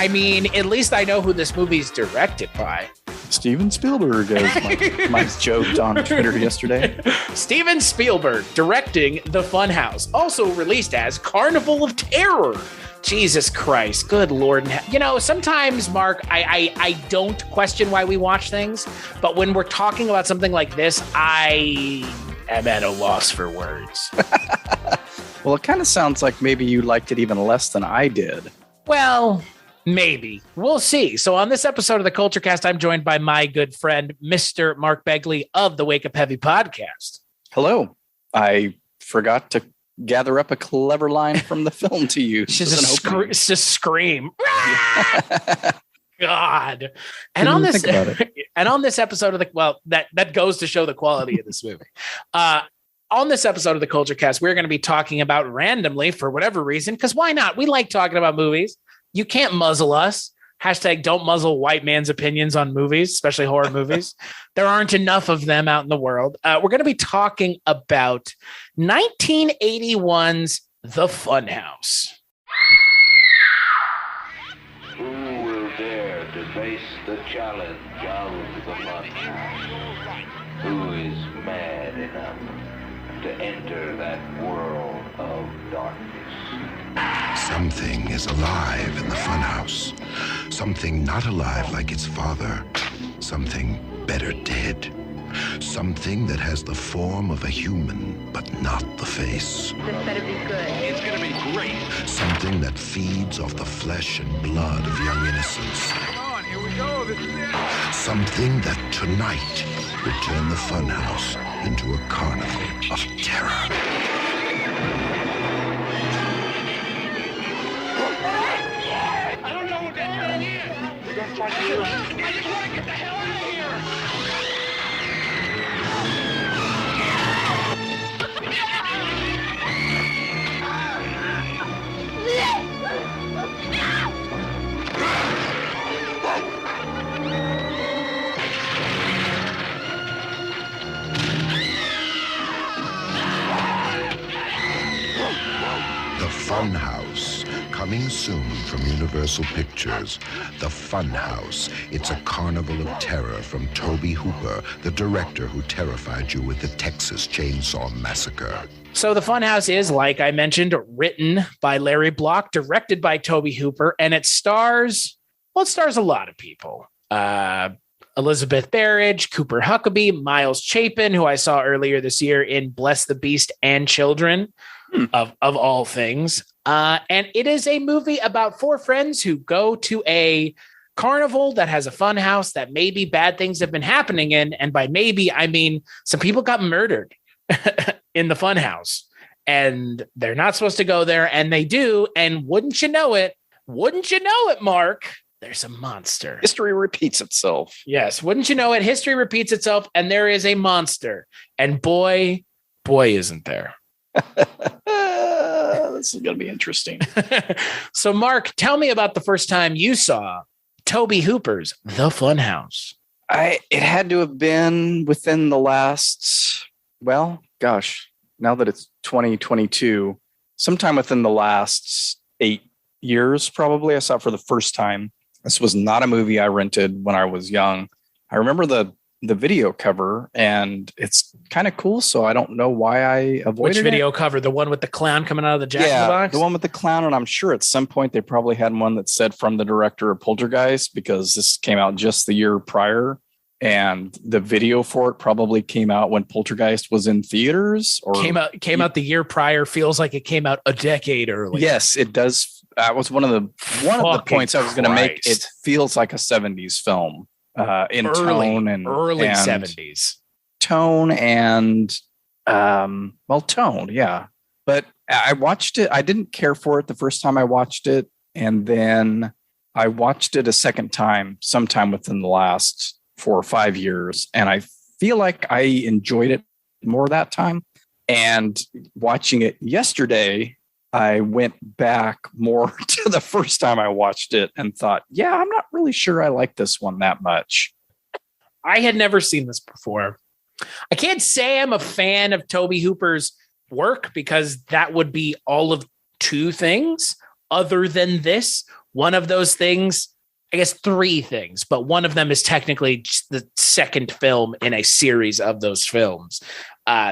I mean, at least I know who this movie's directed by. Steven Spielberg, as Mike joked on Twitter yesterday. Steven Spielberg directing The Funhouse, also released as Carnival of Terror. Jesus Christ, good Lord. You know, sometimes, Mark, I don't question why we watch things, but when we're talking about something like this, I am at a loss for words. Well, it kind of sounds like maybe you liked it even less than I did. Well, maybe. We'll see. So on this episode of the Kulturecast, I'm joined by my good friend, Mr. Mark Begley of the Wake Up Heavy podcast. Hello. I forgot to gather up a clever line from the film to use. Just scream. God. And on this episode of that goes to show the quality of this movie. On this episode of the Kulturecast, we're going to be talking about randomly, for whatever reason, because why not? We like talking about movies. You can't muzzle us. Hashtag don't muzzle white man's opinions on movies, especially horror movies. There aren't enough of them out in the world. We're going to be talking about 1981's The Funhouse. Who will dare to face the challenge of the Funhouse? Who is mad enough to enter that world of darkness? Something is alive in the Funhouse. Something not alive like its father. Something better dead. Something that has the form of a human, but not the face. This better be good. It's gonna be great. Something that feeds off the flesh and blood of young innocents. Come on, here we go. This is it. Something that tonight will turn the Funhouse into a carnival of terror. I don't know what that thing is. We're gonna try to kill it. I just want to get the hell out of here. The Funhouse, coming soon from Universal Pictures. The Funhouse. It's a carnival of terror from Tobe Hooper, the director who terrified you with the Texas Chainsaw Massacre. So The Funhouse is, like I mentioned, written by Larry Block, directed by Tobe Hooper, and it stars a lot of people. Elizabeth Berridge, Cooper Huckabee, Miles Chapin, who I saw earlier this year in Bless the Beast and Children, of all things. And it is a movie about four friends who go to a carnival that has a fun house that maybe bad things have been happening in. And by maybe, I mean some people got murdered in the fun house. And they're not supposed to go there, and they do. And wouldn't you know it, Mark, there's a monster. History repeats itself. Yes, wouldn't you know it, history repeats itself, and there is a monster. And boy, isn't there. This is going to be interesting. So, Mark, tell me about the first time you saw Tobe Hooper's The Funhouse. It had to have been within the last, now that it's 2022, sometime within the last 8 years, probably. I saw it for the first time. This was not a movie I rented when I was young. I remember the video cover, and it's kind of cool, so I don't know why I avoided it. Which video cover? The one with the clown coming out of the Jack in the Box? The one with the clown, and I'm sure at some point they probably had one that said from the director of Poltergeist, because this came out just the year prior, and the video for it probably came out when Poltergeist was in theaters. Or came out the year prior. Feels like it came out a decade early. Yes, it does. That was one of the points I was going to make. It feels like a 70s film. In tone and early 70s tone and tone. Yeah. But I watched it. I didn't care for it the first time I watched it. And then I watched it a second time, sometime within the last 4 or 5 years. And I feel like I enjoyed it more that time. And watching it yesterday, I went back more to the first time I watched it and thought, yeah, I'm not really sure I like this one that much. I had never seen this before. I can't say I'm a fan of Tobe Hooper's work, because that would be all of two things other than this. one of those things, I guess 3 things, but one of them is technically just the second film in a series of those films.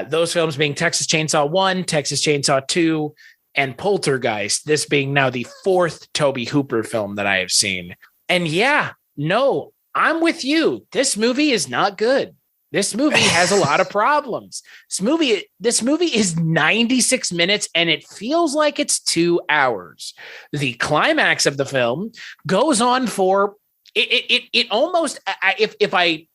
Those films being Texas Chainsaw 1, Texas Chainsaw 2, and Poltergeist, this being now the 4th Tobe Hooper film that I have seen. And yeah, no, I'm with you. This movie is not good. This movie has a lot of problems. This movie is 96 minutes and it feels like it's 2 hours. The climax of the film goes on for it almost, if I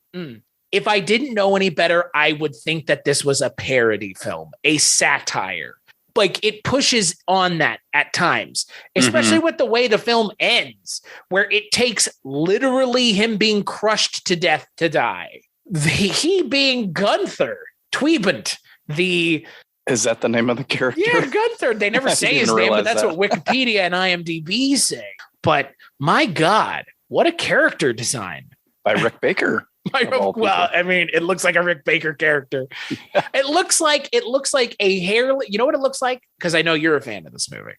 didn't know any better, I would think that this was a parody film, a satire. Like it pushes on that at times, especially with the way the film ends, where it takes literally him being crushed to death to die. He being Gunther Tweebent, is that the name of the character? Yeah, Gunther. They never say his name, but that's what Wikipedia and IMDb say. But my God, what a character design by Rick Baker. Well, I mean, it looks like a Rick Baker character. It looks like a hairless. You know what it looks like? Because I know you're a fan of this movie.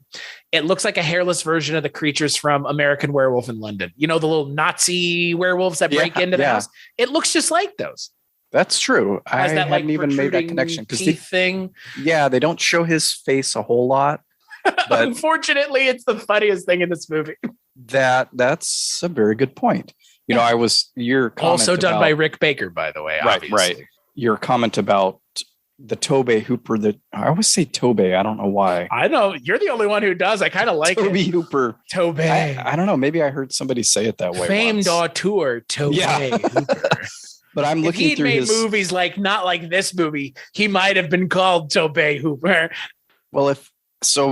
It looks like a hairless version of the creatures from American Werewolf in London. You know, the little Nazi werewolves that break into the house. It looks just like those. That's true. I hadn't even made that connection because the thing. Yeah, they don't show his face a whole lot. But unfortunately, it's the funniest thing in this movie. That's a very good point. You know, your comment also done by Rick Baker, by the way. Obviously. Right. Your comment about the Tobe Hooper. I always say Tobe. I don't know why. I know you're the only one who does. I kind of like Tobe Hooper. Tobe. I don't know. Maybe I heard somebody say it that way. Famed auteur Tobe Hooper. But I'm looking if he'd made movies not like this movie, he might have been called Tobe Hooper. Well,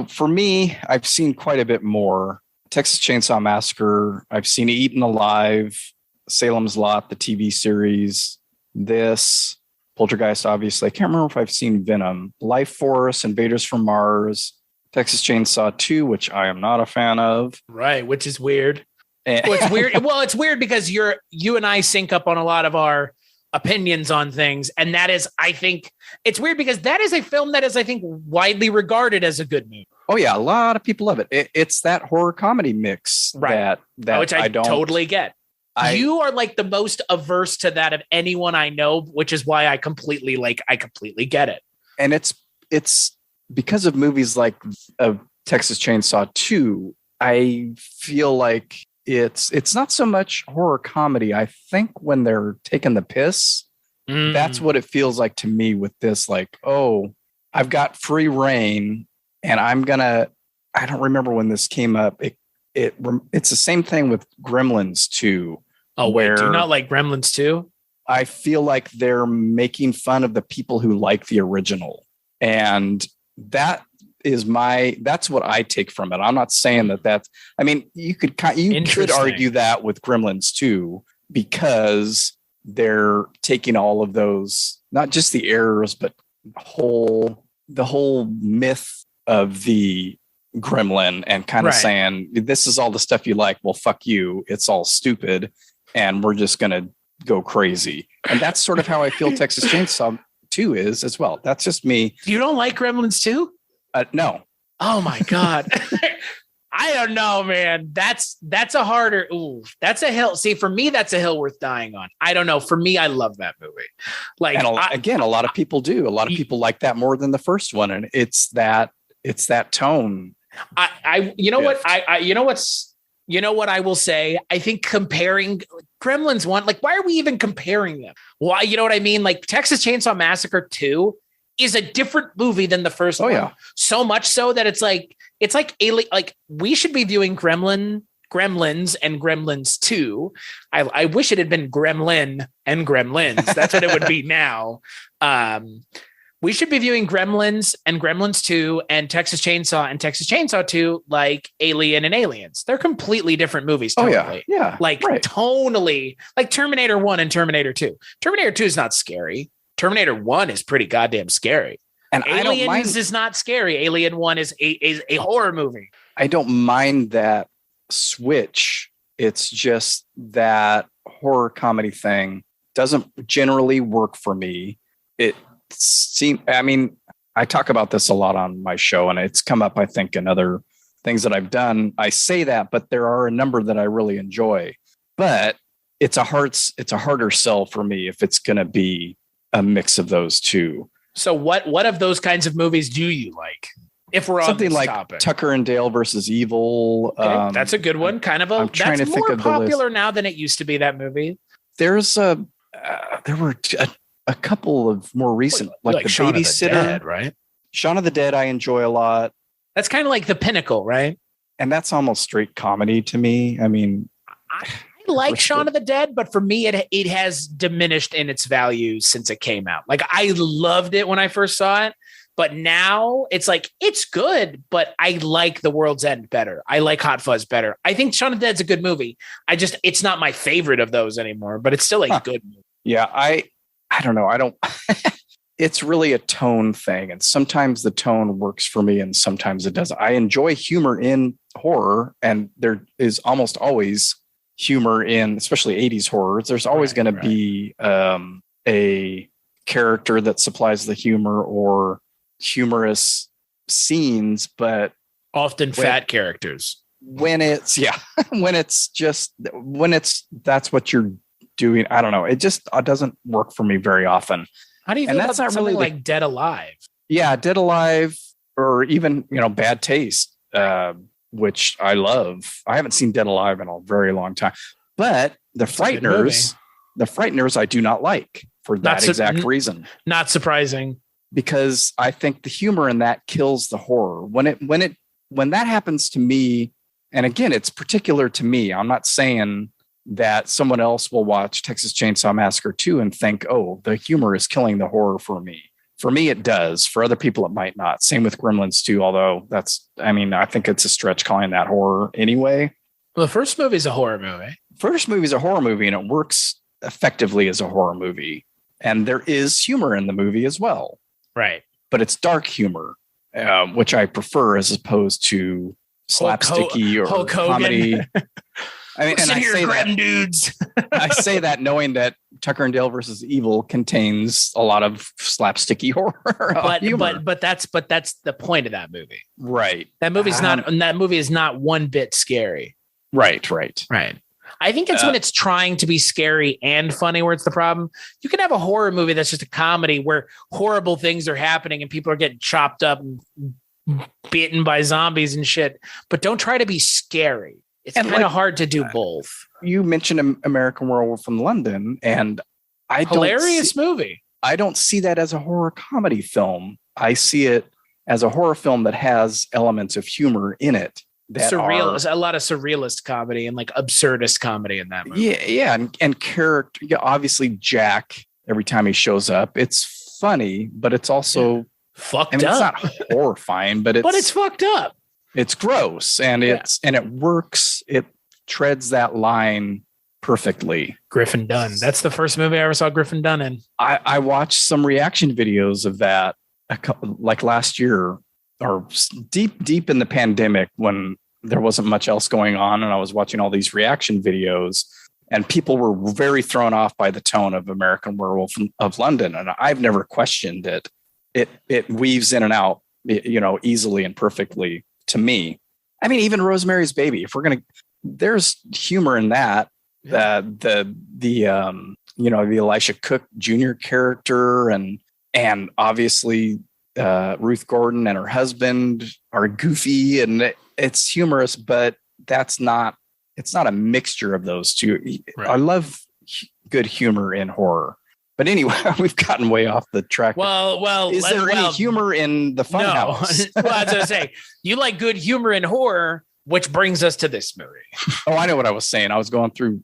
for me, I've seen quite a bit more. Texas Chainsaw Massacre. I've seen Eaten Alive, Salem's Lot, the TV series, this, Poltergeist, obviously. I can't remember if I've seen Venom, Life Force, Invaders from Mars, Texas Chainsaw 2, which I am not a fan of. Right, which is weird. It's weird. Well, it's weird because you and I sync up on a lot of our opinions on things. And that is, I think, it's weird because that is a film that is, I think, widely regarded as a good movie. Oh yeah, a lot of people love it. It's that horror comedy mix that which I don't totally get. You are like the most averse to that of anyone I know, which is why I completely get it. And it's because of movies like Texas Chainsaw 2. I feel like it's not so much horror comedy. I think when they're taking the piss, that's what it feels like to me with this. Like, oh, I've got free reign. And I don't remember when this came up. It's the same thing with Gremlins 2. Oh, wait, do you not like Gremlins 2? I feel like they're making fun of the people who like the original. And that's what I take from it. I'm not saying you could argue that with Gremlins 2 because they're taking all of those, not just the errors, but the whole myth of the gremlin and kind of saying, this is all the stuff you like. Well, fuck you. It's all stupid. And we're just going to go crazy. And that's sort of how I feel Texas Chainsaw 2 is as well. That's just me. You don't like Gremlins 2? No. Oh my God. I don't know, man. That's a harder. Ooh, that's a hill. See, for me, that's a hill worth dying on. I don't know. For me, I love that movie. Like, and a lot of people do. A lot of people like that more than the first one, and it's that tone. You know what I will say? I think comparing Gremlins 1, like, why are we even comparing them? Why? You know what I mean? Like, Texas Chainsaw Massacre 2 is a different movie than the first one. Yeah. So much so that it's like alien. Like, we should be viewing Gremlins and Gremlins 2. I wish it had been Gremlin and Gremlins. That's what it would be now. We should be viewing Gremlins and Gremlins 2 and Texas Chainsaw and Texas Chainsaw 2 like Alien and Aliens. They're completely different movies. Totally. Oh, yeah. Like, tonally, like Terminator 1 and Terminator 2. Terminator 2 is not scary. Terminator 1 is pretty goddamn scary. And Aliens is not scary. Alien 1 is a horror movie. I don't mind that switch. It's just that horror comedy thing doesn't generally work for me. I talk about this a lot on my show, and it's come up, I think, in other things that I've done. I say that, but there are a number that I really enjoy. But it's a harder sell for me if it's going to be a mix of those two. So what of those kinds of movies do you like? If we're something on this like topic. Tucker and Dale versus Evil. Okay, that's a good one. Kind of I'm trying that's to think more of the popular list. now than it used to be, that movie. There were a couple of more recent, like The Shaun of the Babysitter, Dead, right? Shaun of the Dead. I enjoy a lot, That's kind of like the pinnacle, right? and that's almost straight comedy to me. I mean, I like Shaun of the Dead, but for me, it has diminished in its value since it came out. Like, I loved it when I first saw it, but now it's like, it's good, but I like The World's End better. I like Hot Fuzz better. I think Shaun of the Dead's a good movie. It's not my favorite of those anymore, but it's still a good movie. yeah, I don't know. I don't. It's really a tone thing, and sometimes the tone works for me, and sometimes it doesn't. I enjoy humor in horror, and there is almost always humor in, especially 80s horrors. There's always going to be a character that supplies the humor or humorous scenes, but Often fat characters. when it's that's what you're doing. I don't know. It just doesn't work for me very often. How do you feel And about that's not something really like Dead Alive? Yeah, Dead Alive, or even, Bad Taste, which I love. I haven't seen Dead Alive in a very long time. But The Frighteners I do not like for that exact reason. Not surprising. Because I think the humor in that kills the horror. When that happens to me, and again, it's particular to me. I'm not saying that someone else will watch Texas Chainsaw Massacre 2 and think, oh, the humor is killing the horror for me. For me, it does. For other people, it might not. Same with Gremlins 2, although I think it's a stretch calling that horror anyway. Well, the first movie is a horror movie. First movie is a horror movie, and it works effectively as a horror movie. And there is humor in the movie as well. Right. But it's dark humor, which I prefer as opposed to slapsticky or comedy. I mean, and I say that, dudes. I say that knowing that Tucker and Dale versus Evil contains a lot of slapsticky horror. But that's the point of that movie. Right. That movie is not one bit scary. Right. I think it's when it's trying to be scary and funny where it's the problem. You can have a horror movie that's just a comedy where horrible things are happening and people are getting chopped up and bitten by zombies and shit, but don't try to be scary. It's kind of hard to do both. You mentioned American Werewolf in London, and hilarious movie. I don't see that as a horror comedy film. I see it as a horror film that has elements of humor in it. A lot of surrealist comedy and like absurdist comedy in that movie. Yeah, and character. Yeah, obviously Jack. Every time he shows up, it's funny, but it's also fucked up. It's not horrifying, but it's fucked up. It's gross, and it works. It treads that line perfectly. Griffin Dunne. That's the first movie I ever saw Griffin Dunne in. I watched some reaction videos of that like last year, or deep in the pandemic when there wasn't much else going on, and I was watching all these reaction videos, and people were very thrown off by the tone of American Werewolf of London, and I've never questioned it. It weaves in and out, easily and perfectly to me. I mean, even Rosemary's Baby. There's humor in that. The Elisha Cook Jr. character and obviously Ruth Gordon and her husband are goofy, and it's humorous, but it's not a mixture of those two. Right. I love good humor in horror. But anyway, we've gotten way off the track. Well, is there any humor in the Funhouse? No. Well, I was going to say, you like good humor in horror, which brings us to this movie. Oh, I know what I was saying. I was going through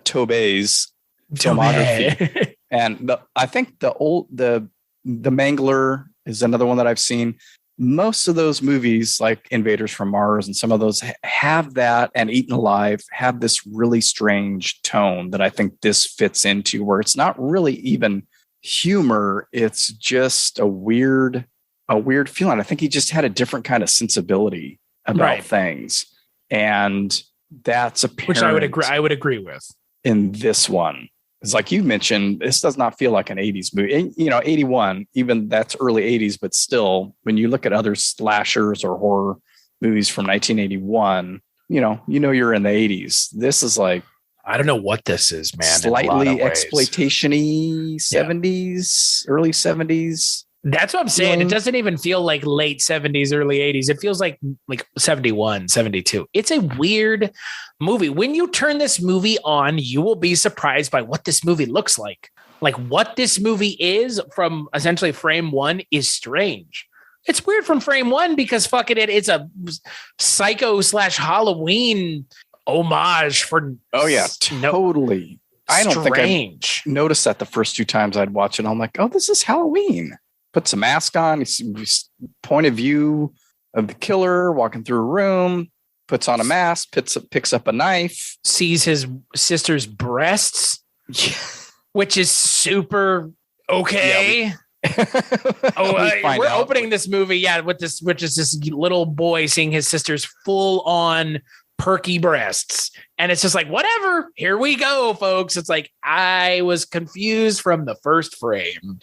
Tobe's filmography, and I think the Mangler is another one that I've seen. Most of those movies, like Invaders from Mars and some of those, have that, and Eaten Alive have this really strange tone that I think this fits into, where it's not really even humor. It's just a weird feeling. I think he just had a different kind of sensibility about things. And that's apparent. Which I would agree with. In this one. It's like you mentioned, this does not feel like an 80s movie. 81, even that's early 80s, but still, when you look at other slashers or horror movies from 1981, you're in the 80s. This is like, I don't know what this is, man. Slightly exploitation-y 70s, early 70s. That's what I'm saying. It doesn't even feel like late 70s, early 80s. It feels like 71, 72. It's a weird movie. When you turn this movie on, you will be surprised by what this movie looks like. Like what this movie is from essentially frame one is strange. It's weird from frame one because fucking it's a Psycho / Halloween homage for. Oh yeah, totally. I don't think I noticed that the first 2 times I'd watch it. I'm like, oh, this is Halloween. Puts a mask on. He's point of view of the killer walking through a room, puts on a mask, picks up a knife, sees his sister's breasts, which is super okay. Yeah, we're opening this movie, with this, which is this little boy seeing his sister's full on perky breasts. And it's just like, whatever, here we go, folks. It's like, I was confused from the first frame.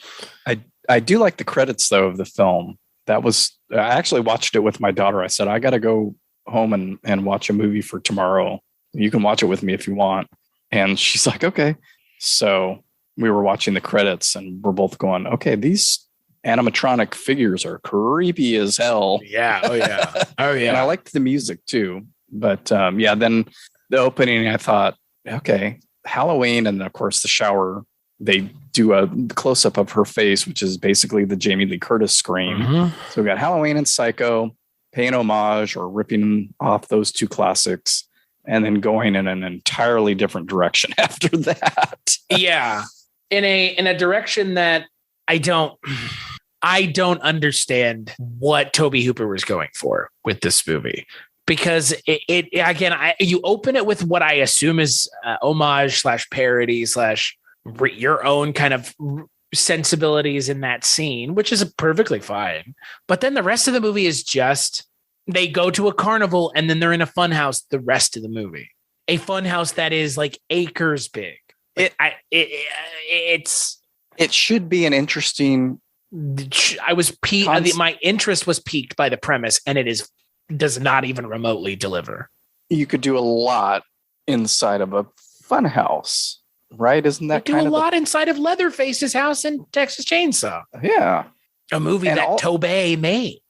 I do like the credits though of the film. I actually watched it with my daughter. I said, I got to go home and watch a movie for tomorrow. You can watch it with me if you want. And she's like, okay. So we were watching the credits and we're both going, okay, these animatronic figures are creepy as hell. Yeah. Oh yeah. Oh yeah. And I liked the music too. But then the opening, I thought, okay, Halloween. And then of course the shower, they do a close up of her face, which is basically the Jamie Lee Curtis scream. Mm-hmm. So we got Halloween and Psycho paying homage or ripping off those 2 classics and then going in an entirely different direction after that. Yeah. In a direction that I don't understand what Tobe Hooper was going for with this movie. Because you open it with what I assume is homage / parody / your own kind of sensibilities in that scene, which is perfectly fine. But then the rest of the movie is just, they go to a carnival and then they're in a funhouse the rest of the movie. A funhouse that is like acres big. It should be an interesting. I was piqued. My interest was piqued by the premise, and does not even remotely deliver. You could do a lot inside of a funhouse. Right? Isn't that kind of a lot inside of Leatherface's house in Texas Chainsaw? Yeah. A movie that Tobe made.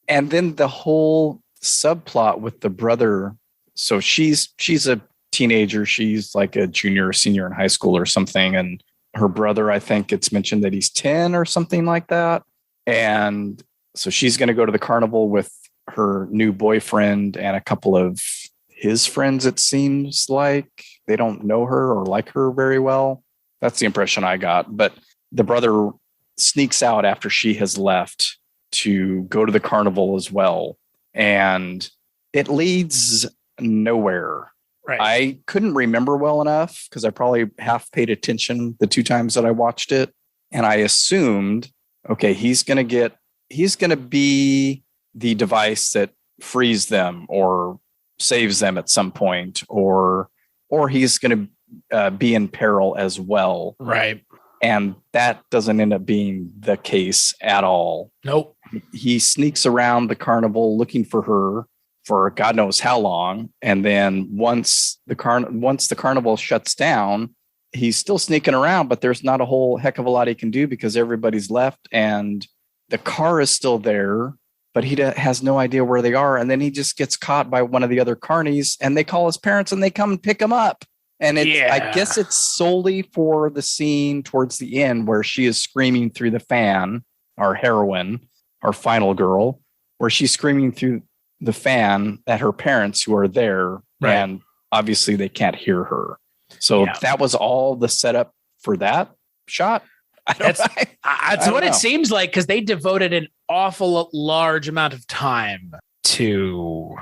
And then the whole subplot with the brother. So she's a teenager. She's like a junior or senior in high school or something. And her brother, I think it's mentioned that he's 10 or something like that. And so she's going to go to the carnival with her new boyfriend and a couple of his friends, it seems like. They don't know her or like her very well. That's the impression I got. But the brother sneaks out after she has left to go to the carnival as well. And it leads nowhere. Right. I couldn't remember well enough because I probably half paid attention the 2 times that I watched it. And I assumed, okay, he's going to be the device that frees them or saves them at some point, or he's going to be in peril as well. Right. And that doesn't end up being the case at all. Nope. He sneaks around the carnival looking for her for God knows how long. And then once the carnival shuts down, he's still sneaking around, but there's not a whole heck of a lot he can do because everybody's left and the car is still there, but he has no idea where they are. And then he just gets caught by one of the other carnies and they call his parents and they come and pick him up. And I guess it's solely for the scene towards the end where she is screaming through the fan, our heroine, our final girl, where she's screaming through the fan at her parents who are there. Right. And obviously they can't hear her. So that was all the setup for that shot. That's what it seems like, because they devoted an awful large amount of time to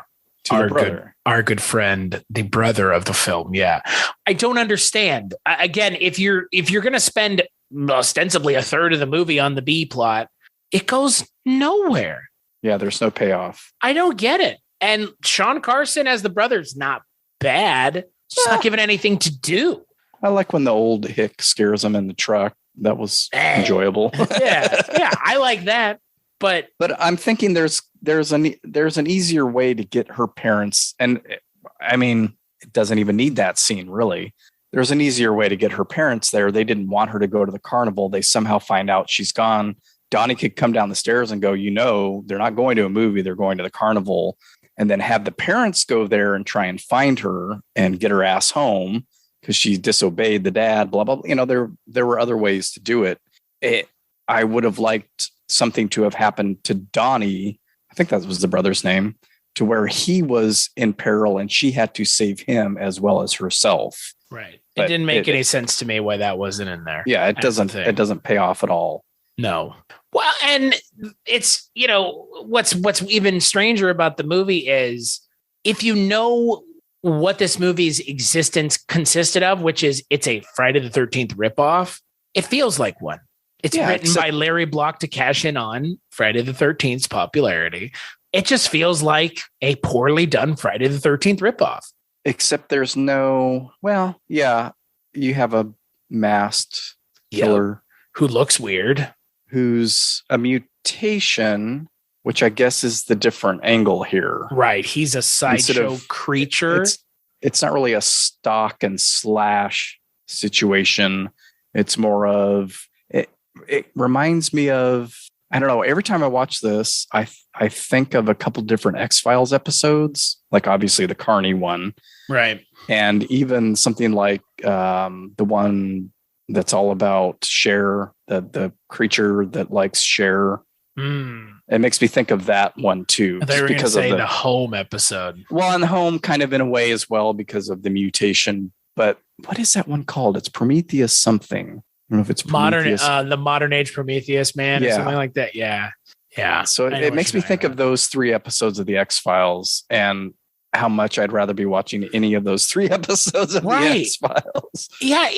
our good friend, the brother of the film. Yeah. I don't understand. Again, if you're going to spend ostensibly a third of the movie on the B plot, it goes nowhere. Yeah. There's no payoff. I don't get it. And Sean Carson as the brother is not bad. Just not given anything to do. I like when the old hick scares him in the truck. That was enjoyable. Yeah, I like that. But I'm thinking there's there's an easier way to get her parents, and I mean, it doesn't even need that scene really. There's an easier way to get her parents there. They didn't want her to go to the carnival. They somehow find out she's gone. Donnie could come down the stairs and go, they're not going to a movie. They're going to the carnival, and then have the parents go there and try and find her and get her ass home because she disobeyed the dad, blah, blah, blah. There were other ways to do it. I would have liked something to have happened to Donnie. I think that was the brother's name, to where he was in peril and she had to save him as well as herself. Right. But it didn't make any sense to me why that wasn't in there. Yeah, it doesn't pay off at all. No. Well, and it's, what's even stranger about the movie is if you know what this movie's existence consisted of, which is it's a Friday the 13th ripoff, it feels like one. It's written by Larry Block to cash in on Friday the 13th's popularity. It just feels like a poorly done Friday the 13th ripoff. Except there's you have a masked killer who looks weird, who's a mutation, which I guess is the different angle here. Right. He's a sideshow creature. It's not really a stalk and slash situation. It's more of it reminds me of, I don't know, every time I watch this, I think of a couple different X-Files episodes, like obviously the Carney one. Right. And even something like the one that's all about Cher, the creature that likes Cher. It makes me think of that one too. They were going to say the Home episode. Well, and the Home kind of in a way as well because of the mutation. But what is that one called? It's Prometheus something. I don't know if it's Prometheus. The modern age Prometheus man or something like that. Yeah. Yeah. So it makes me think of those 3 episodes of the X-Files and how much I'd rather be watching any of those 3 episodes of the X-Files. Yeah.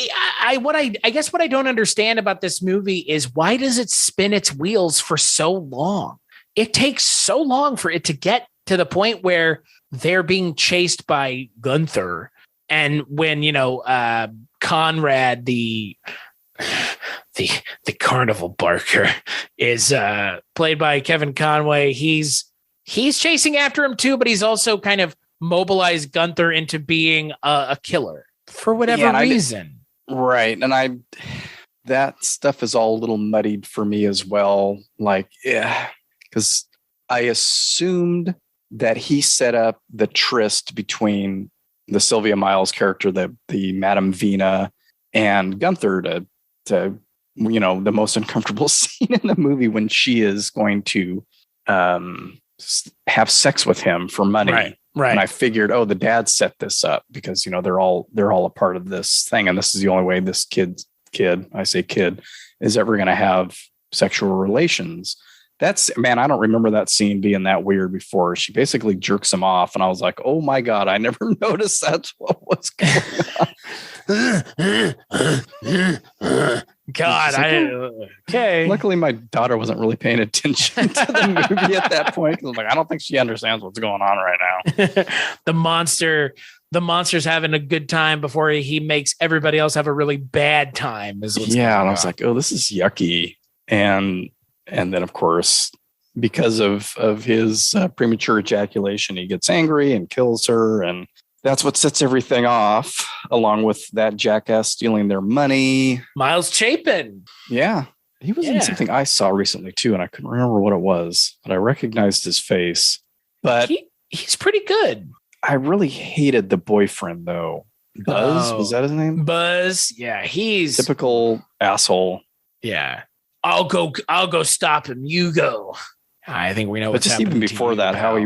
I guess what I don't understand about this movie is why does it spin its wheels for so long? It takes so long for it to get to the point where they're being chased by Gunther. And when, Conrad, the carnival barker is played by Kevin Conway. He's chasing after him too, but he's also kind of mobilized Gunther into being a killer for whatever reason. Right. And that stuff is all a little muddied for me as well. Like, because I assumed that he set up the tryst between the Sylvia Miles character, the Madame Vina, and Gunther to the most uncomfortable scene in the movie when she is going to have sex with him for money. Right. And I figured, the dad set this up because, they're all a part of this thing. And this is the only way this kid, I say kid, is ever going to have sexual relations. I don't remember that scene being that weird before. She basically jerks him off. And I was like, oh my God, I never noticed that's what was going on. God, okay. Luckily, my daughter wasn't really paying attention to the movie at that point. I was like, I don't think she understands what's going on right now. The monster's having a good time before he makes everybody else have a really bad time. And I was like, oh, this is yucky. And then, of course, because of his premature ejaculation, he gets angry and kills her. And that's what sets everything off, along with that jackass stealing their money. Miles Chapin. Yeah. He was in something I saw recently, too, and I couldn't remember what it was, but I recognized his face. But he's pretty good. I really hated the boyfriend, though. Buzz? Was that his name? Buzz. Yeah, he's typical asshole. Yeah. I'll go stop him. You go. I think we know what's happening. But just even before that, how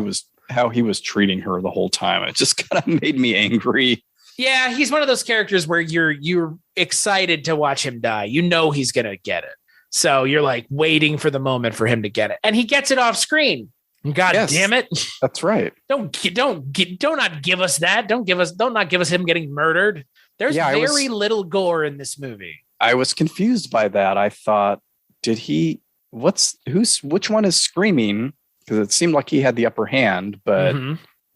he was treating her the whole time, it just kind of made me angry. Yeah, he's one of those characters where you're excited to watch him die. You know he's gonna get it, so you're like waiting for the moment for him to get it, and he gets it off screen. God damn it! That's right. Don't not give us that. Don't not give us him getting murdered. There's very little gore in this movie. I was confused by that. I thought, which one is screaming? Because it seemed like he had the upper hand, but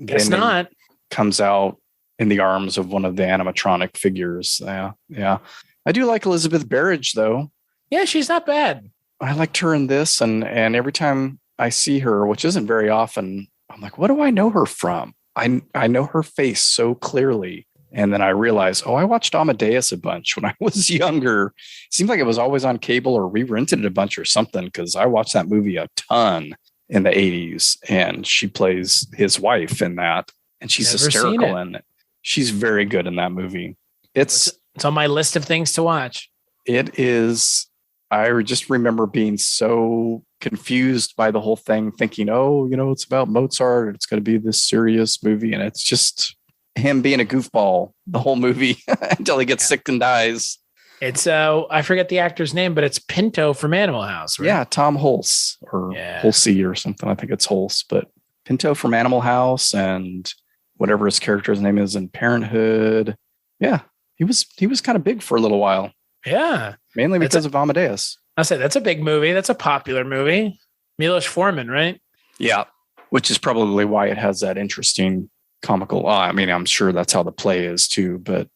guess not. Comes out in the arms of one of the animatronic figures. Yeah. I do like Elizabeth Berridge, though. Yeah, she's not bad. I liked her in this, and every time I see her, which isn't very often, I'm like, what do I know her from? I know her face so clearly. And then I realized, I watched Amadeus a bunch when I was younger. It seemed like it was always on cable, or we rented it a bunch or something, because I watched that movie a ton in the 80s. And she plays his wife in that. And she's hysterical in it. She's very good in that movie. It's on my list of things to watch. It is. I just remember being so confused by the whole thing, thinking, it's about Mozart. It's going to be this serious movie. And it's just him being a goofball the whole movie until he gets sick and dies. It's, I forget the actor's name, but it's Pinto from Animal House, right? Yeah, Tom Hulse or Hulsey or something. I think it's Hulse, but Pinto from Animal House and whatever his character's name is in Parenthood. Yeah, he was kind of big for a little while. Yeah. Mainly because of Amadeus. I say that's a big movie. That's a popular movie. Milos Forman, right? Yeah. Which is probably why it has that interesting comical. I'm sure that's how the play is too. But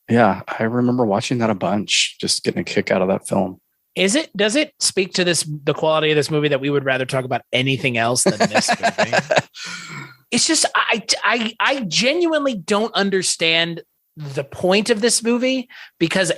yeah, I remember watching that a bunch, just getting a kick out of that film. Does it speak to the quality of this movie that we would rather talk about anything else than this movie? It's just, I genuinely don't understand the point of this movie, because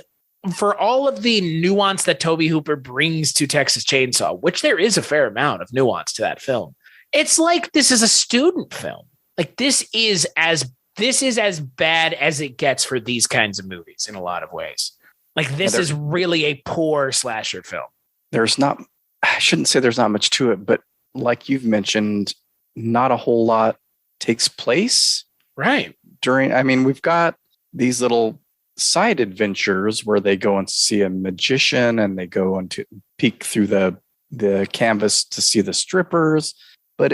for all of the nuance that Tobe Hooper brings to Texas Chainsaw, which there is a fair amount of nuance to that film, it's like this is a student film. Like this is as bad as it gets for these kinds of movies in a lot of ways. Like this is really a poor slasher film. I shouldn't say there's not much to it, but like you've mentioned, not a whole lot takes place. Right. We've got these little side adventures where they go and see a magician and they go and to peek through the canvas to see the strippers, but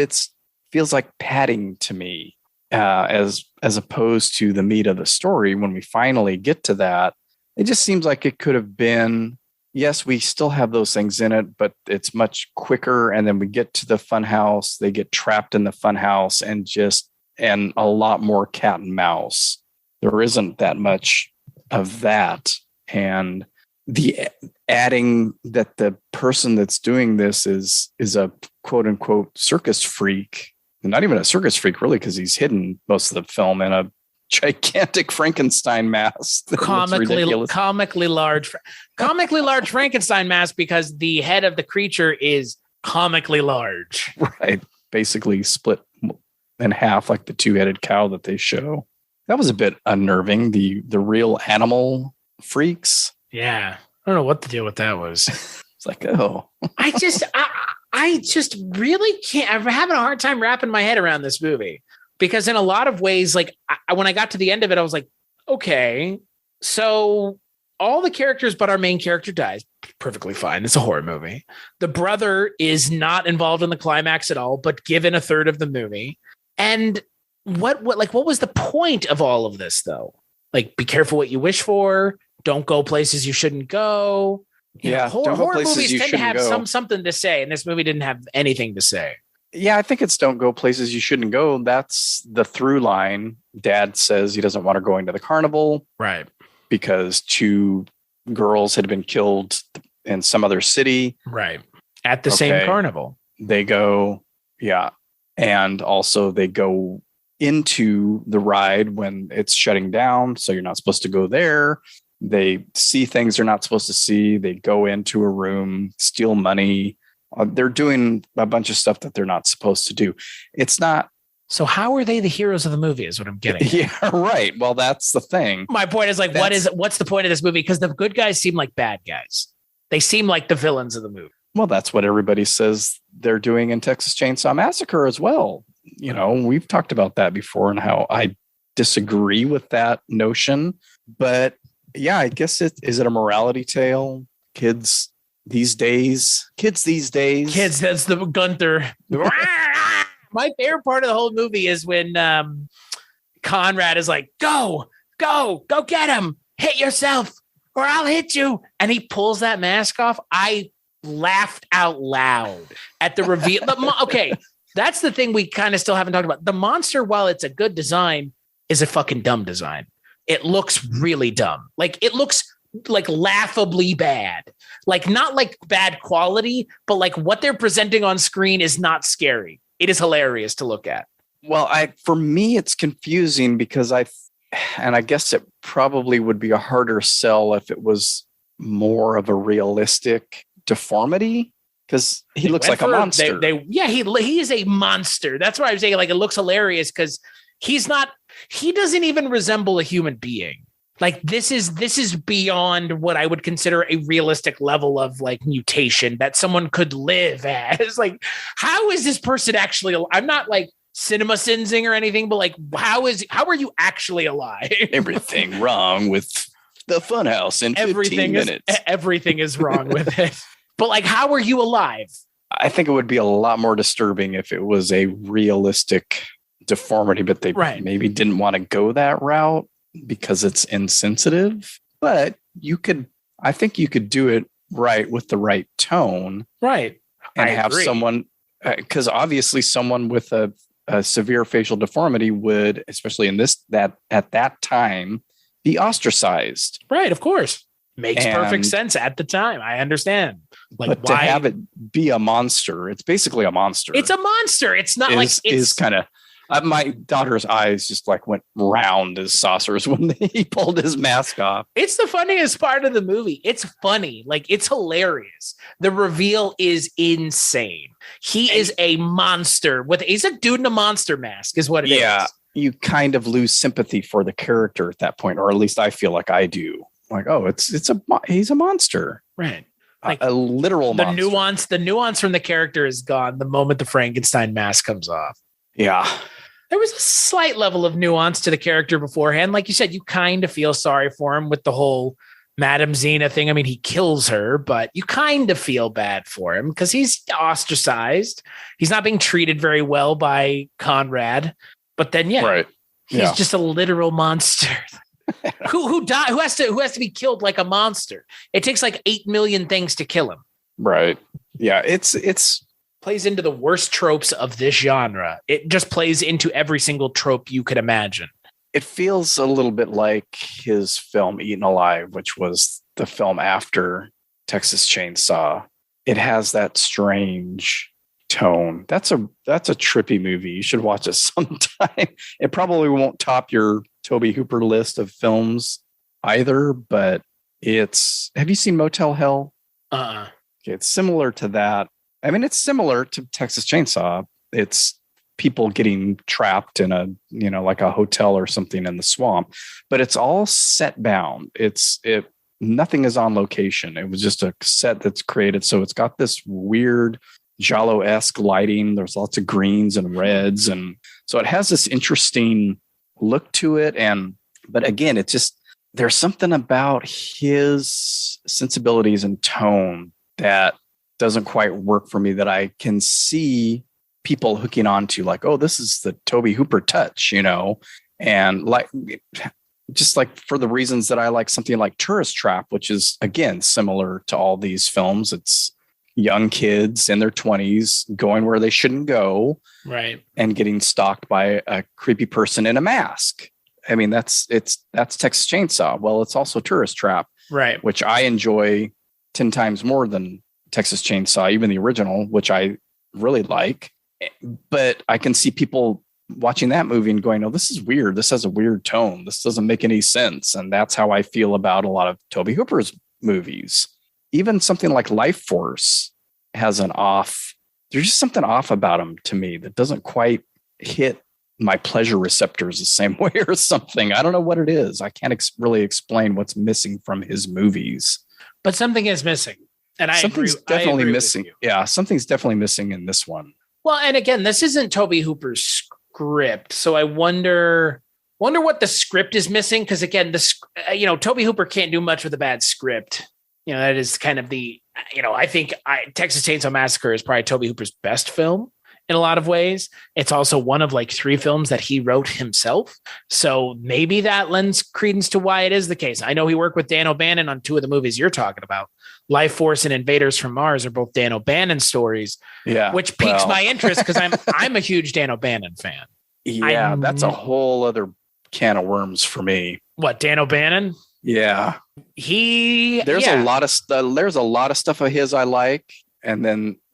feels like padding to me as opposed to the meat of the story. When we finally get to that, it just seems like it could have been, yes, we still have those things in it, but it's much quicker. And then we get to the funhouse, they get trapped in the funhouse and a lot more cat and mouse. There isn't that much of that. And the adding that the person that's doing this is a quote unquote circus freak, not even a circus freak really, because he's hidden most of the film in a gigantic Frankenstein mask. Comically large Frankenstein mask, because the head of the creature is comically large. Right. Basically split in half like the two-headed cow that they show. That was a bit unnerving. The real animal freaks. Yeah. I don't know what the deal with that was. It's like, oh. I just really can't. I'm having a hard time wrapping my head around this movie, because in a lot of ways, like when I got to the end of it, I was like, okay, so all the characters but our main character dies. Perfectly fine. It's a horror movie. The brother is not involved in the climax at all, but given a third of the movie. And what was the point of all of this though? Like, be careful what you wish for. Don't go places you shouldn't go. Horror movies tend to have something to say, and this movie didn't have anything to say. Yeah, I think it's don't go places you shouldn't go. That's the through line. Dad says he doesn't want her going to the carnival. Right. Because 2 girls had been killed in some other city. Right. At the same carnival. They go, yeah. And also they go into the ride when it's shutting down. So you're not supposed to go there. They see things they're not supposed to see. They go into a room, steal money. They're doing a bunch of stuff that they're not supposed to do. It's not. So how are they the heroes of the movie is what I'm getting. Yeah, right. Well, that's the thing. My point is what's the point of this movie? Because the good guys seem like bad guys. They seem like the villains of the movie. Well, that's what everybody says they're doing in Texas Chainsaw Massacre as well. We've talked about that before and how I disagree with that notion. But yeah, I guess is it a morality tale? Kids these days. Kids, that's the Gunther. My favorite part of the whole movie is when Conrad is like, go get him. Hit yourself or I'll hit you. And he pulls that mask off. I laughed out loud at the reveal. Okay, that's the thing we kind of still haven't talked about. The monster, while it's a good design, is a fucking dumb design. It looks really dumb. Like it looks like laughably bad. Like not like bad quality, but like what they're presenting on screen is not scary. It is hilarious to look at. Well, for me, it's confusing because I guess it probably would be a harder sell if it was more of a realistic deformity, because he looks like a monster. He is a monster. That's why I was saying like it looks hilarious because he doesn't even resemble a human being. Like this is beyond what I would consider a realistic level of like mutation that someone could live as. Like, how is this person actually? I'm not like cinema sensing or anything, but like, how are you actually alive? Everything wrong with the Funhouse in 15 minutes. Everything is wrong with it. But like, how are you alive? I think it would be a lot more disturbing if it was a realistic deformity, but they maybe didn't want to go that route because it's insensitive. But I think you could do it right with the right tone. Right. And have someone, because obviously someone with a severe facial deformity would, especially at that time, be ostracized. Right. Of course. Makes perfect sense at the time. I understand. Like, but to have it be a monster, it's basically a monster. It's a monster. It's not is kind of. My daughter's eyes just like went round as saucers when he pulled his mask off. It's the funniest part of the movie. It's funny. Like, it's hilarious. The reveal is insane. He is a monster. He's a dude in a monster mask is what it is. Yeah, you kind of lose sympathy for the character at that point, or at least I feel like I do. Like, oh, he's a monster. Right. Like a literal monster. The nuance from the character is gone the moment the Frankenstein mask comes off. Yeah. There was a slight level of nuance to the character beforehand. Like you said, you kind of feel sorry for him with the whole Madame Xena thing. I mean, he kills her, but you kind of feel bad for him because he's ostracized. He's not being treated very well by Conrad. But then, he's just a literal monster. who has to be killed like a monster. It takes like 8 million things to kill him. Right. Yeah. It's plays into the worst tropes of this genre. It just plays into every single trope you could imagine. It feels a little bit like his film Eaten Alive, which was the film after Texas Chainsaw. It has that strange tone. That's a trippy movie. You should watch it sometime. It probably won't top your Tobe Hooper list of films either, but have you seen Motel Hell? Okay, it's similar to that. I mean, it's similar to Texas Chainsaw. It's people getting trapped in like a hotel or something in the swamp, but it's all set bound. Nothing is on location. It was just a set that's created. So it's got this weird Giallo-esque lighting. There's lots of greens and reds. And so it has this interesting look to it. But again, there's something about his sensibilities and tone that doesn't quite work for me, that I can see people hooking on to, like, oh, this is the Tobe Hooper touch, and like, just like for the reasons that I like something like Tourist Trap, which is again similar to all these films. It's young kids in their 20s going where they shouldn't go, right, and getting stalked by a creepy person in a mask. I mean, that's Texas Chainsaw. Well, it's also Tourist Trap, right, which I enjoy 10 times more than Texas Chainsaw, even the original, which I really like. But I can see people watching that movie and going, oh, this is weird. This has a weird tone. This doesn't make any sense. And that's how I feel about a lot of Tobe Hooper's movies. Even something like Life Force has there's just something off about him to me that doesn't quite hit my pleasure receptors the same way or something. I don't know what it is. I can't really explain what's missing from his movies. But something is missing. And something's definitely missing. Yeah, something's definitely missing in this one. Well, and again, this isn't Tobe Hooper's script, so I wonder what the script is missing. Because again, Tobe Hooper can't do much with a bad script. That is kind of I think Texas Chainsaw Massacre is probably Tobe Hooper's best film in a lot of ways. It's also one of like 3 films that he wrote himself. So maybe that lends credence to why it is the case. I know he worked with Dan O'Bannon on 2 of the movies you're talking about. Life Force and Invaders from Mars are both Dan O'Bannon stories, which piques my interest because I'm a huge Dan O'Bannon fan. Yeah, that's a whole other can of worms for me. What, Dan O'Bannon? Yeah. There's a lot of stuff of his I like, and